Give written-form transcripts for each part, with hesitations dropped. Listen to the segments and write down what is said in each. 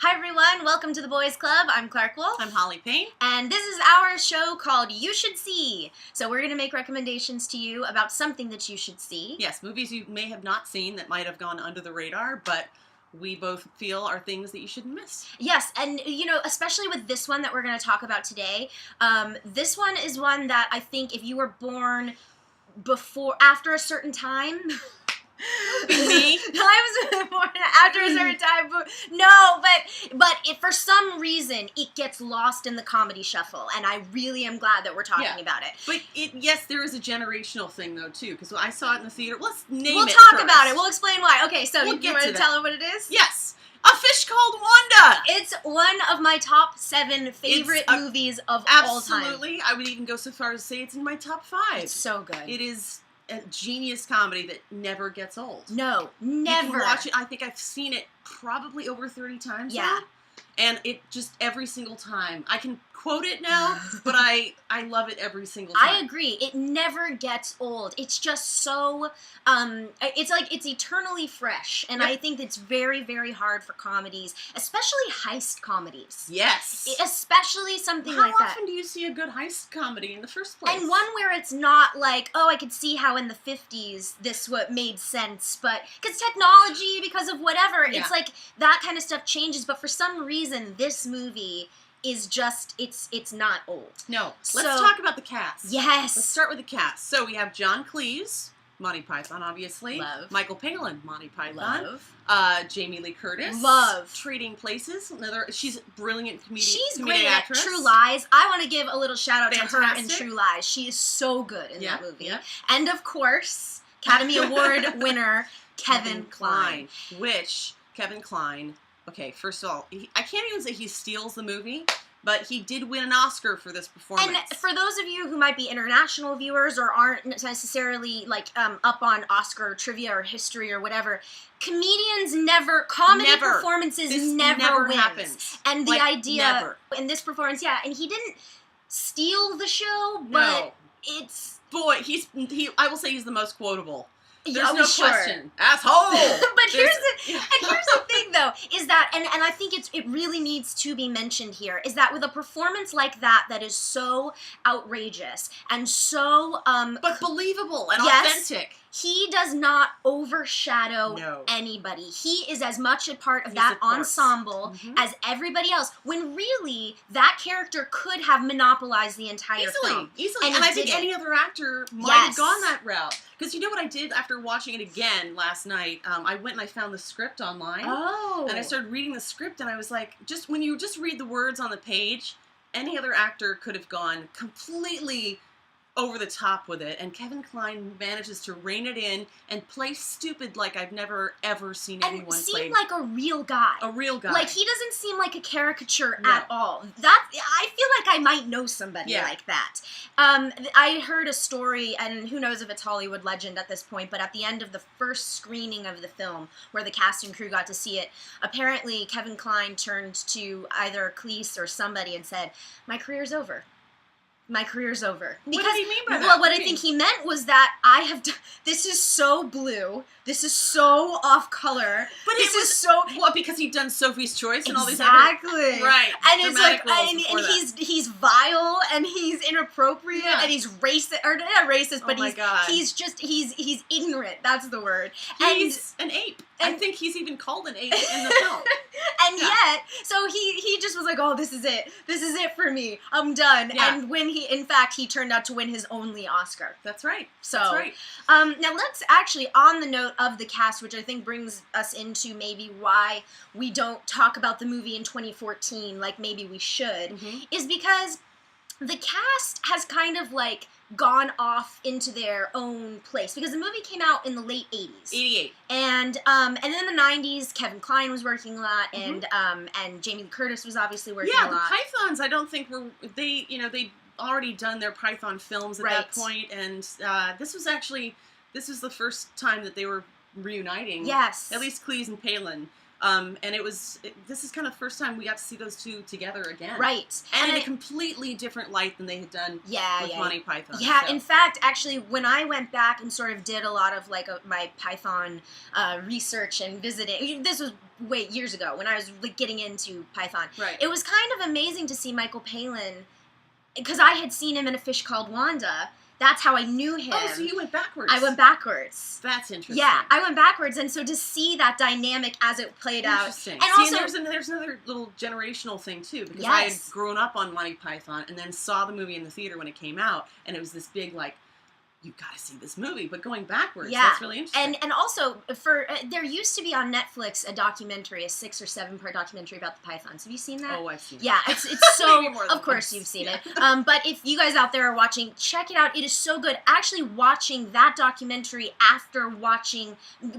Hi everyone, welcome to the Boys Club. I'm Clarke Wolfe. I'm Holly Payne. And this is our show called You Should See. So we're going to make recommendations to you about something that you should see. Yes, movies you may have not seen that might have gone under the radar, but we both feel are things that you shouldn't miss. Yes, and you know, especially with this one that we're going to talk about today, this one is one that I think if you were born after a certain time... Me? I was born after a certain time. No, but for some reason it gets lost in the comedy shuffle, and I really am glad that we're talking about it. But yes, there is a generational thing though too, because I saw it in the theater. Let's name it. We'll talk first. about it. We'll explain why. Okay, so We'll you want to tell them what it is? Yes. A Fish Called Wanda! It's one of my top 7 favorite movies of all time. Absolutely. I would even go so far as to say it's in my top 5. It's so good. It is a genius comedy that never gets old. No, never. You can watch it. I think I've seen it probably over 30 times now. And it just every single time. I can quote it now, but I love it every single time. I agree. It never gets old. It's just so, it's like, it's eternally fresh. And I think it's very, very hard for comedies, especially heist comedies. Yes. Especially something like that. How often do you see a good heist comedy in the first place? And one where it's not like, oh, I could see how in the 50s this made sense, but, because technology, because of whatever, it's like, that kind of stuff changes, but for some reason, this movie is just, it's not old. No. Let's talk about the cast. Yes. Let's start with the cast. So we have John Cleese, Monty Python, obviously. Love. Michael Palin, Monty Python. Love. Jamie Lee Curtis. Love. Trading Places. She's a brilliant She's comedic great actress. at True Lies. I want to give a little shout out to her in Fantastic. True Lies. She is so good in that movie. Yeah. And of course, Academy Award winner Kevin Kline. Which, Kevin Kline, okay, first of all, I can't even say he steals the movie, but he did win an Oscar for this performance. And for those of you who might be international viewers or aren't necessarily like up on Oscar trivia or history or whatever, comedians comedy performances never wins. Happens. And the idea never. in this performance, and he didn't steal the show, but it's... Boy, I will say he's the most quotable. There's no sure. question. Asshole! But here's the thing, though, is that, and I think it really needs to be mentioned here, is that with a performance like that is so outrageous and so... but believable and authentic. He does not overshadow anybody. He is as much a part of that ensemble as everybody else, when really that character could have monopolized the entire film. Easily. And I think any other actor might have gone that route. Because you know what I did after watching it again last night? I went and I found the script online. Oh. And I started reading the script and I was like, when you just read the words on the page, any other actor could have gone completely over the top with it, and Kevin Kline manages to rein it in and play stupid like I've never ever seen anyone play. And seem like a real guy. A real guy. Like, he doesn't seem like a caricature at all. I feel like I might know somebody like that. I heard a story, and who knows if it's Hollywood legend at this point, but at the end of the first screening of the film, where the cast and crew got to see it, apparently Kevin Kline turned to either Cleese or somebody and said, "My career's over. My career's over." Because, what did he mean by that? Well, what I think he meant was that I have done, this is so blue, this is so off color, but this is so... What, because he'd done Sophie's Choice and all these other... Exactly. Right. And it's like, and he's vile, and he's inappropriate, and he's racist, or not racist, but he's ignorant, that's the word. He's an ape. I think he's even called an ape in the film. And yet, so he just was like, oh, this is it for me, I'm done. Yeah. And when in fact, he turned out to win his only Oscar. That's right. So, that's right. Now let's actually, on the note of the cast, which I think brings us into maybe why we don't talk about the movie in 2014 like maybe we should, is because the cast has kind of like gone off into their own place, because the movie came out in the late 80s. 88. And in the 90s, Kevin Kline was working a lot, and Jamie Lee Curtis was obviously working a lot. Yeah, the Pythons, I don't think they already done their Python films at that point, and this was the first time that they were reuniting. Yes. At least Cleese and Palin. And this is kind of the first time we got to see those two together again. Right. And in a completely different light than they had done with Monty Python. Yeah, so. In fact, actually, when I went back and sort of did a lot of, like, my Python research and visiting, this was years ago when I was, like, getting into Python. Right. It was kind of amazing to see Michael Palin, because I had seen him in A Fish Called Wanda. That's how I knew him. Oh, so you went backwards. I went backwards. That's interesting. Yeah, I went backwards, and so to see that dynamic as it played out. Interesting. And also, there's another little generational thing, too, because I had grown up on Monty Python and then saw the movie in the theater when it came out, and it was this big, like, you gotta see this movie, but going backwards, that's really interesting. And also, there used to be on Netflix a documentary, a 6 or 7 part documentary about the Pythons. Have you seen that? Oh, I've seen it. Yeah, it's so, of course you've seen it. But if you guys out there are watching, check it out. It is so good. Actually watching that documentary after not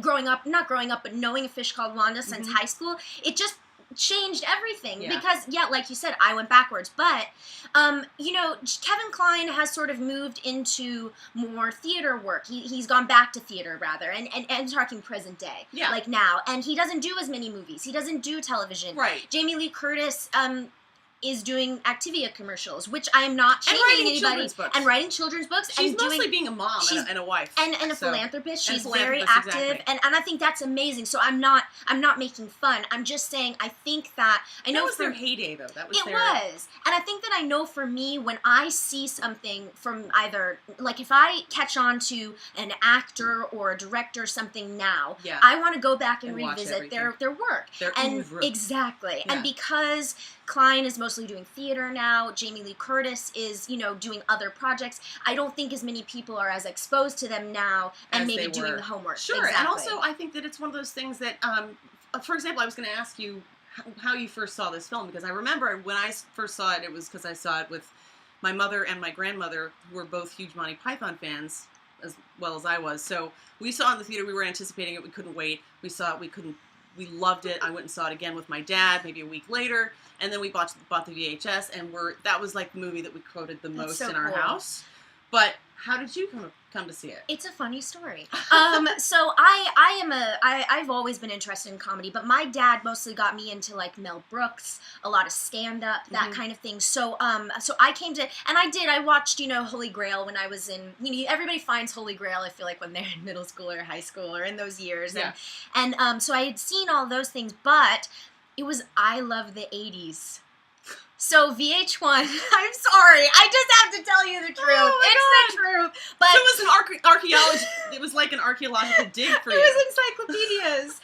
growing up, but knowing A Fish Called Wanda since high school, it just changed everything because like you said, I went backwards, but Kevin Kline has sort of moved into more theater work. He's gone back to theater rather, and talking present day, like now, and he doesn't do as many movies. He doesn't do television. Right. Jamie Lee Curtis is doing Activia commercials, which I am not shaming anybody. And writing children's books. She's mostly being a mom and a wife. And a philanthropist. She's very active. Exactly. And I think that's amazing. So I'm not making fun. I'm just saying I think that that was their heyday though. It was. And I think that I know for me, when I see something from either, like if I catch on to an actor or a director something now, I want to go back and revisit their work. Their oeuvre. Exactly. Yeah. And because Kline is mostly doing theater now, Jamie Lee Curtis is, doing other projects, I don't think as many people are as exposed to them now and maybe doing the homework. Sure, exactly. And also I think that it's one of those things that, for example, I was going to ask you how you first saw this film, because I remember when I first saw it, it was because I saw it with my mother and my grandmother, who were both huge Monty Python fans, as well as I was. So we saw it in the theater, we were anticipating it, we couldn't wait, we saw it, we loved it. I went and saw it again with my dad, maybe a week later, and then we bought the VHS, and that was like the movie that we quoted the most in our house. But how did you come to see it? It's a funny story. So I've always been interested in comedy, but my dad mostly got me into like Mel Brooks, a lot of stand-up, that kind of thing. So I came to, and I watched, Holy Grail when I was in, everybody finds Holy Grail, I feel like, when they're in middle school or high school or in those years. Yeah. And so I had seen all those things, but it was I Love the 80s. So VH1, I'm sorry, I just have to tell you the truth. It's the truth. But so it was an archaeology. It was like an archeological dig for you. It was encyclopedias.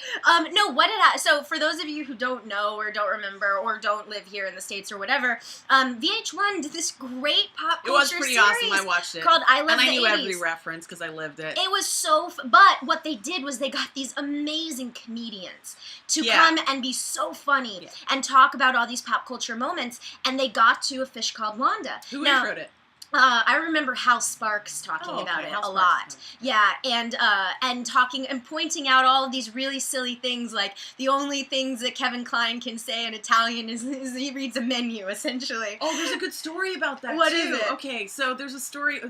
So for those of you who don't know or don't remember or don't live here in the States or whatever, VH1 did this great pop culture series. It was pretty awesome. I watched it. Called I Love the 80s. And I knew every reference because I lived it. It was so but what they did was they got these amazing comedians to come and be so funny and talk about all these pop culture moments. And they got to A Fish Called Wanda. Who wrote it? I remember Hal Sparks talking about it a lot. Yeah, and talking and pointing out all of these really silly things, like the only things that Kevin Kline can say in Italian is he reads a menu, essentially. Oh, there's a good story about that, What too. is it? Okay, so there's a story,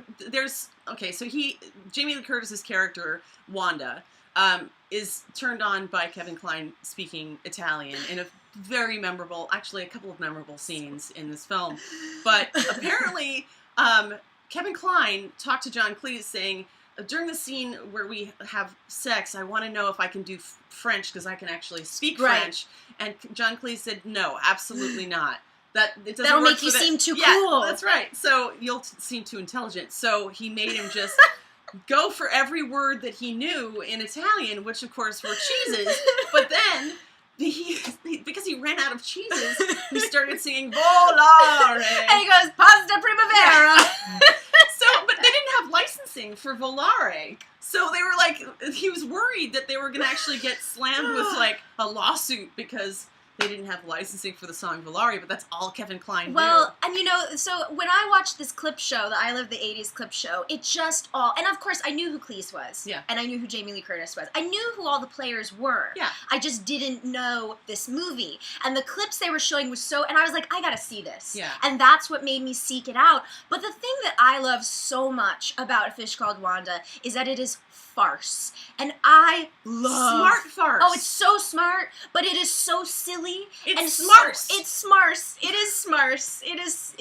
Jamie Lee Curtis's character, Wanda, is turned on by Kevin Kline speaking Italian in a very memorable, actually a couple of memorable scenes in this film. But apparently, Kevin Kline talked to John Cleese saying, during the scene where we have sex, I want to know if I can do French because I can actually speak French. And John Cleese said, no, absolutely not. That'll make you seem too cool. That's right. So you'll seem too intelligent. So he made him just go for every word that he knew in Italian, which of course were cheeses. But then, because he ran out of cheeses, he started singing Volare. And he goes, Pasta Primavera. But they didn't have licensing for Volare. So they were like, he was worried that they were going to actually get slammed with like a lawsuit because they didn't have licensing for the song Volare, but that's all Kevin Kline knew. Well, and so when I watched this clip show, the I Love the 80s clip show, it just and of course I knew who Cleese was. Yeah. And I knew who Jamie Lee Curtis was. I knew who all the players were. Yeah. I just didn't know this movie. And the clips they were showing was and I was like, I gotta see this. Yeah. And that's what made me seek it out. But the thing that I love so much about A Fish Called Wanda is that it is farce. And I love... Smart farce. Oh, it's so smart, but it is so silly. It's and smarce. It's smarce. It is smarce. It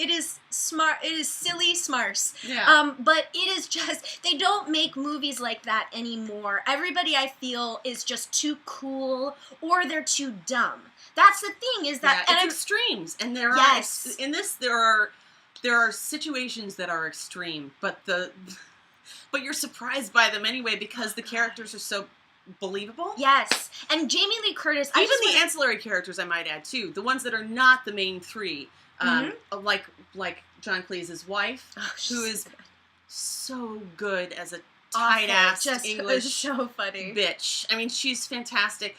is smart. It is silly smarce. Yeah. But it is just, they don't make movies like that anymore. Everybody, I feel, is just too cool, or they're too dumb. That's the thing, is that... Yeah, it's extremes. And there are... In this, there are situations that are extreme, but you're surprised by them anyway because the characters are so believable. Yes. And Jamie Lee Curtis... Even the ancillary characters, I might add, too. The ones that are not the main three. Like John Cleese's wife, who is so good as a tight-ass English so funny bitch. I mean, she's fantastic.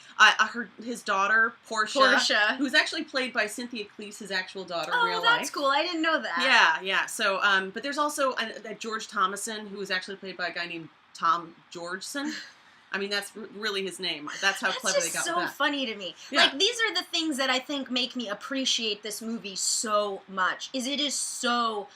His daughter, Portia, who's actually played by Cynthia Cleese's actual daughter in real life. Oh, that's cool. I didn't know that. Yeah. So, but there's also George Thomason, who is actually played by a guy named Tom Georgeson. I mean, that's really his name. That's how clever they got with that. That's just so funny to me. Yeah. Like, these are the things that I think make me appreciate this movie so much, is it is so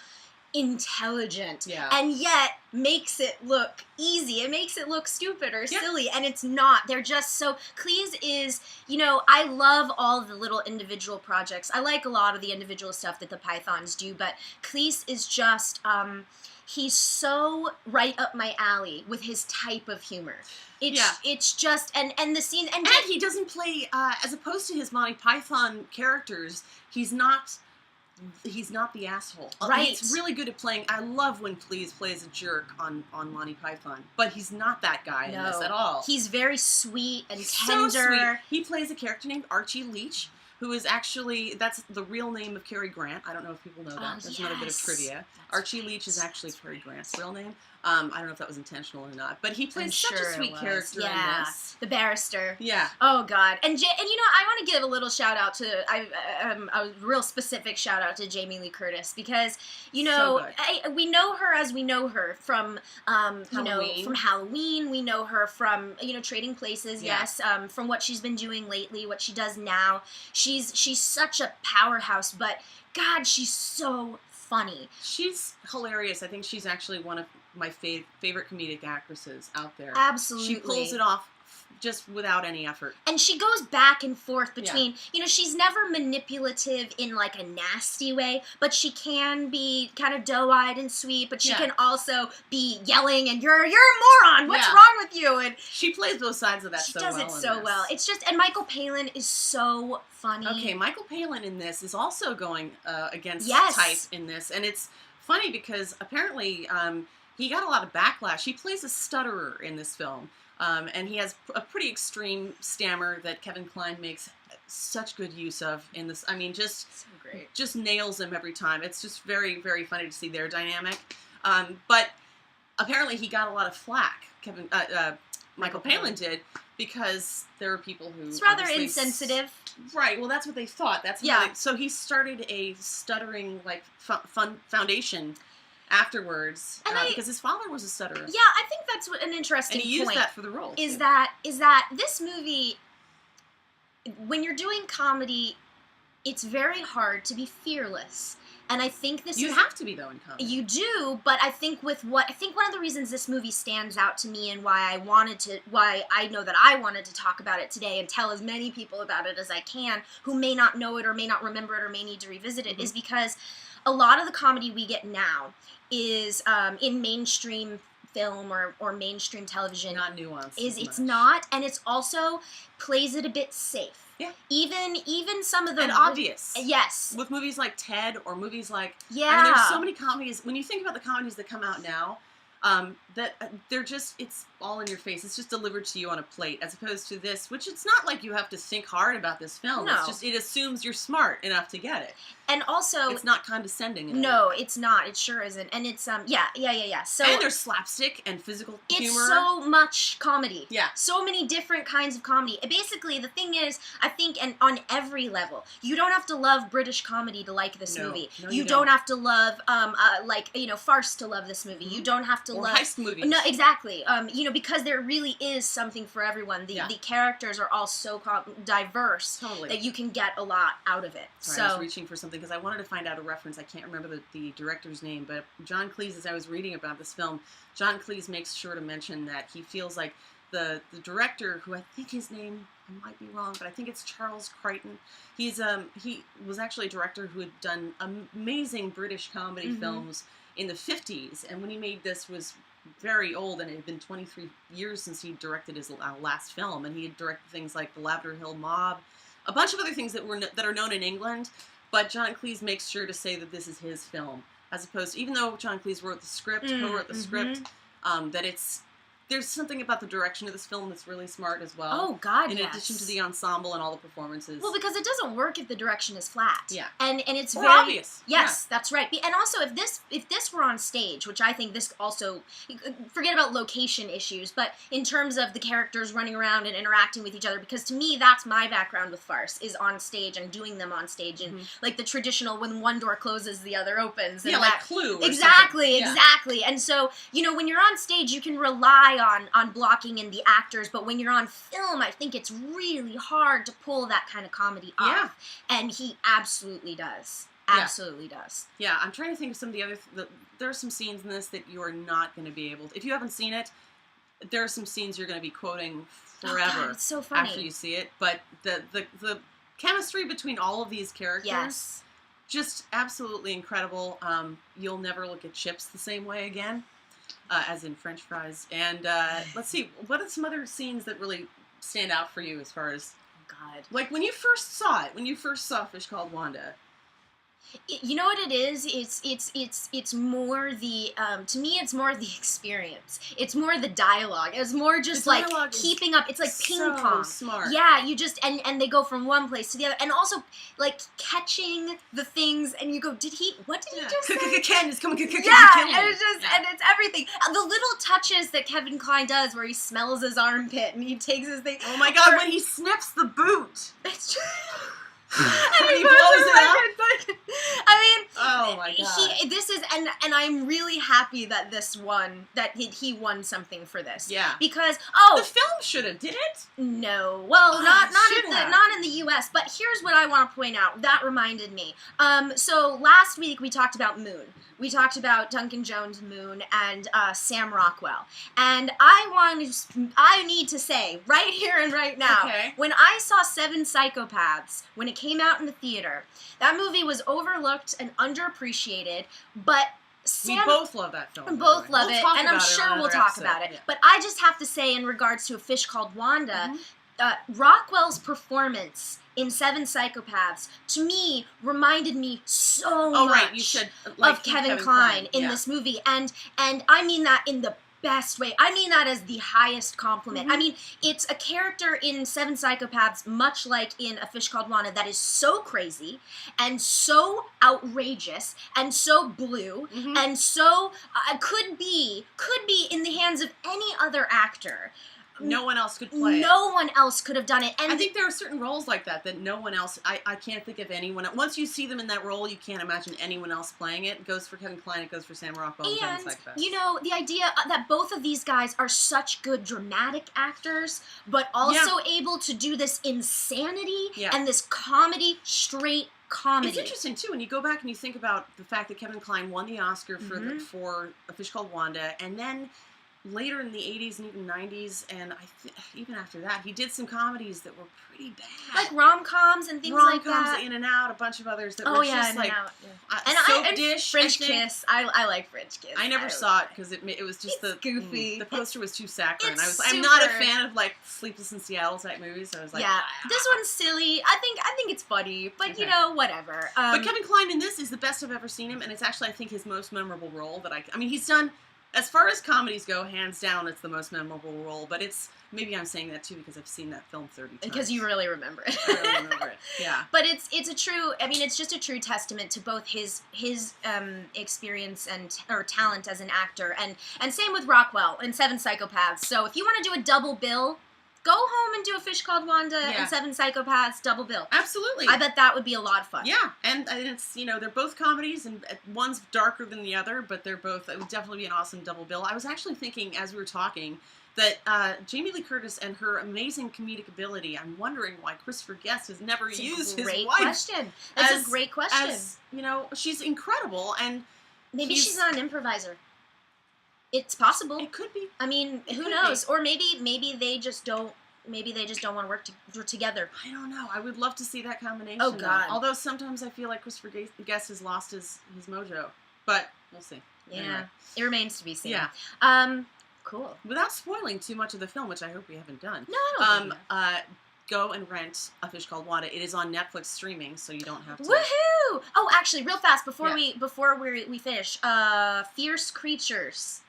intelligent, and yet makes it look easy. It makes it look stupid or silly, and it's not. They're just so... Cleese is, I love all the little individual projects. I like a lot of the individual stuff that the Pythons do, but Cleese is just, he's so right up my alley with his type of humor. It's just, and the scene... And he doesn't play, as opposed to his Monty Python characters, he's not the asshole. Right. He's really good at playing. I love when Cleese plays a jerk on Monty Python, but he's not that guy in this at all. He's very sweet and So tender. sweet. He plays a character named Archie Leach, who is actually, that's the real name of Cary Grant. I don't know if people know that. That's another bit of trivia. Archie Leach is actually Cary Grant's real name. I don't know if that was intentional or not, but he plays such a sweet character in this. The barrister. Yeah. Oh God. And I want to give a little shout out to a real specific shout out to Jamie Lee Curtis, because we know her as we know her from Halloween. From Halloween. We know her from Trading Places. Yeah. Yes. From what she's been doing lately, what she does now. She's such a powerhouse, but God, she's so funny. She's hilarious. I think she's actually one of my favorite comedic actresses out there. Absolutely. She pulls it off just without any effort. And she goes back and forth between, she's never manipulative in like a nasty way, but she can be kind of doe-eyed and sweet, but she can also be yelling and you're a moron, what's wrong with you? And she plays both sides of that so well. She does it so well. It's just, and Michael Palin is so funny. Okay, Michael Palin in this is also going against type in this, and it's funny because apparently he got a lot of backlash. He plays a stutterer in this film. And he has a pretty extreme stammer that Kevin Kline makes such good use of in this. I mean, just so great. Just nails him every time. It's just very, very funny to see their dynamic. But apparently he got a lot of flack. Michael Palin did, because there are people who... It's rather insensitive. Right, well, that's what they thought. That's so he started a stuttering, foundation afterwards, because his father was a stutterer. Yeah, I think that's an interesting point. And he used that for the role. Is that this movie, when you're doing comedy, it's very hard to be fearless. And I think you have to be, though, in comedy. You do, but I think one of the reasons this movie stands out to me, and why I know that I wanted to talk about it today and tell as many people about it as I can who may not know it or may not remember it or may need to revisit it, is because a lot of the comedy we get now is in mainstream film or mainstream television. Not nuanced. It's not, and it's also plays it a bit safe. Yeah. Even some of the... And obvious. Yes. With movies like Ted, or movies like... Yeah. I mean, there's so many comedies. When you think about the comedies that come out now, that they're just... It's all in your face. It's just delivered to you on a plate, as opposed to this, which it's not like you have to think hard about this film. No. It's just, it assumes you're smart enough to get it. And also... It's not condescending. No, it's not. It sure isn't. And it's, yeah. So, and there's slapstick and physical humor. It's so much comedy. Yeah. So many different kinds of comedy. Basically, the thing is, I think, and on every level, you don't have to love British comedy to like this movie. No, you don't have to love, farce to love this movie. You don't have to love... heist movies. No, exactly. because there really is something for everyone. The Yeah. the characters are all so diverse Totally. that you can get a lot out of it. Sorry, I was reaching for something because I wanted to find out a reference. I can't remember the director's name, but John Cleese, as I was reading about this film, John Cleese makes sure to mention that he feels like the director, who I think his name, I might be wrong, but I think it's Charles Crichton. He was actually a director who had done amazing British comedy films in the 50s, and when he made this was very old, and it had been 23 years since he directed his last film, and he had directed things like The Lavender Hill Mob, a bunch of other things that are known in England, but John Cleese makes sure to say that this is his film, as opposed to, even though John Cleese wrote the script, co-wrote the script, that there's something about the direction of this film that's really smart as well. Oh, God, In addition to the ensemble and all the performances. Well, because it doesn't work if the direction is flat. Yeah. And it's or very obvious. Yes, that's right. And also, if this were on stage, which I think this also, forget about location issues, but in terms of the characters running around and interacting with each other, because to me, that's my background with farce, is on stage and doing them on stage, and like the traditional, when one door closes, the other opens. And like Clue or exactly, something. exactly. And so, when you're on stage, you can rely on blocking in the actors, but when you're on film, I think it's really hard to pull that kind of comedy off. And he absolutely does. Absolutely does. Yeah, I'm trying to think of some of the other... there are some scenes in this that you're not going to be able to... If you haven't seen it, there are some scenes you're going to be quoting forever. Oh God, it's so funny. After you see it. But the chemistry between all of these characters, just absolutely incredible. You'll never look at chips the same way again. As in French fries. And let's see, what are some other scenes that really stand out for you as far as... God. Like when you first saw it, when you first saw Fish Called Wanda... You know what it is? It's more the to me it's more the experience. It's more the dialogue. It's more just like keeping up. It's like ping pong. Smart. Yeah, you just and they go from one place to the other, and also like catching the things, and you go, what did he just say? Ken is coming. Yeah, and it's just and it's everything. The little touches that Kevin Kline does, where he smells his armpit and he takes his thing. Oh my God! When he sniffs the boot. It's true. And he blows it up. I mean, oh my God. This is, and I'm really happy that this won, that he won something for this. Yeah. Because, the film should have, did it? No. Well, not in the U.S., but here's what I want to point out. That reminded me. So last week we talked about Moon. We talked about Duncan Jones' Moon and Sam Rockwell. And I need to say, right here and right now, when I saw Seven Psychopaths, when it came out in the theater, that movie was overlooked and underappreciated, but we both love that film. We both love it, and I'm sure we'll talk about it. Yeah. But I just have to say, in regards to A Fish Called Wanda, Rockwell's performance in Seven Psychopaths, to me, reminded me so much you said, like, of Kevin Kline in this movie. And I mean that in the best way. I mean that as the highest compliment. I mean, it's a character in Seven Psychopaths, much like in A Fish Called Wanda, that is so crazy and so outrageous and so blue and so could be in the hands of any other actor. No one else could play it. No one else could have done it. And I think there are certain roles like that no one else... I can't think of anyone... Once you see them in that role, you can't imagine anyone else playing it. It goes for Kevin Kline, it goes for Sam Rockwell. And, the idea that both of these guys are such good dramatic actors, but also able to do this insanity and this comedy, straight comedy. It's interesting, too, when you go back and you think about the fact that Kevin Kline won the Oscar for A Fish Called Wanda, and then... later in the 80s and even 90s, and even after that, he did some comedies that were pretty bad. Like rom-coms and things like that. Rom-coms, In and Out, a bunch of others that were just like... And Dish, French Kiss. I like French Kiss. I never saw it because it was just goofy. The poster was too saccharine. I'm not a fan of like Sleepless in Seattle type movies, so I was like... Yeah, this one's silly. I think it's funny, but whatever. But Kevin Kline in this is the best I've ever seen him, and it's actually, I think, his most memorable role that I mean, he's done... As far as comedies go, hands down, it's the most memorable role. But maybe I'm saying that too because I've seen that film 30 times. Because you really remember it. I really remember it. Yeah. But it's just a true testament to both his experience or talent as an actor, and same with Rockwell in Seven Psychopaths. So if you want to do a double bill, go home and do A Fish Called Wanda and Seven Psychopaths double bill. Absolutely. I bet that would be a lot of fun. Yeah, and it's, they're both comedies, and one's darker than the other, but it would definitely be an awesome double bill. I was actually thinking, as we were talking, that Jamie Lee Curtis and her amazing comedic ability, I'm wondering why Christopher Guest has never used his wife. Question. That's a great question. As, she's incredible, and maybe she's not an improviser. It's possible. It could be. I mean, who knows? Or maybe they just don't. Maybe they just don't want to work together. I don't know. I would love to see that combination. Oh, God. Although sometimes I feel like Christopher Guest has lost his mojo. But we'll see. Yeah. Anyway. It remains to be seen. Yeah. Cool. Without spoiling too much of the film, which I hope we haven't done. No, I don't think go and rent A Fish Called Wanda. It is on Netflix streaming, so you don't have to. Woohoo! Oh, actually, real fast before we finish, Fierce Creatures.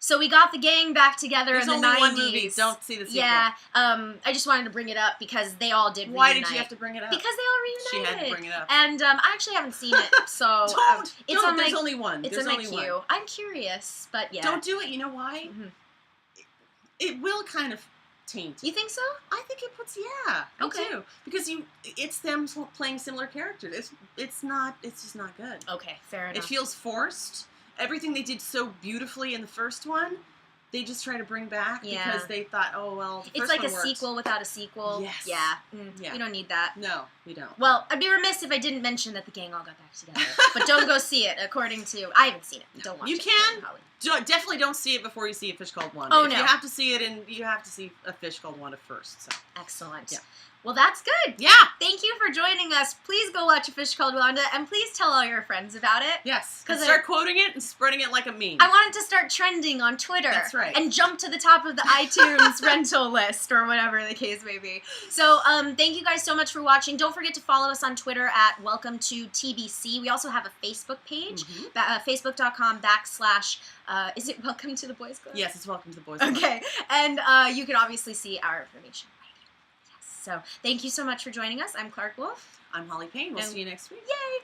So we got the gang back together in the 90s. There's only one movie. Don't see the sequel. Yeah. I just wanted to bring it up because they all did reunite. Why did you have to bring it up? Because they all reunited. She had to bring it up. And I actually haven't seen it, so don't. There's only one. It's There's on my only queue. one. I'm curious, but yeah. Don't do it. You know why? Mm-hmm. It will kind of taint. You think so? I think it puts. Yeah. Okay. Me too. Because it's them playing similar characters. It's just not good. Okay, fair enough. It feels forced. Everything they did so beautifully in the first one, they just try to bring back because they thought, oh, well, the it's first like one a worked. sequel without a sequel. Yes. Yeah. Yeah. We don't need that. No, we don't. Well, I'd be remiss if I didn't mention that the gang all got back together. But don't go see it, according to... I haven't seen it. Don't watch it. You can. Definitely don't see it before you see A Fish Called Wanda. Oh, if no. You have to see it, and you have to see A Fish Called Wanda first. So. Excellent. Yeah. Well, that's good. Yeah. Thank you for joining us. Please go watch A Fish Called Wanda, and please tell all your friends about it. Yes. And start quoting it and spreading it like a meme. I want it to start trending on Twitter. That's right. And jump to the top of the iTunes rental list, or whatever the case may be. So, thank you guys so much for watching. Don't forget to follow us on Twitter at Welcome to TBC. We also have a Facebook page, facebook.com/ is it Welcome to the Boys Club? Yes, it's Welcome to the Boys Club. Okay. And you can obviously see our information right here. Yes. So, thank you so much for joining us. I'm Clarke Wolfe. I'm Holly Payne. We'll see you next week. Yay!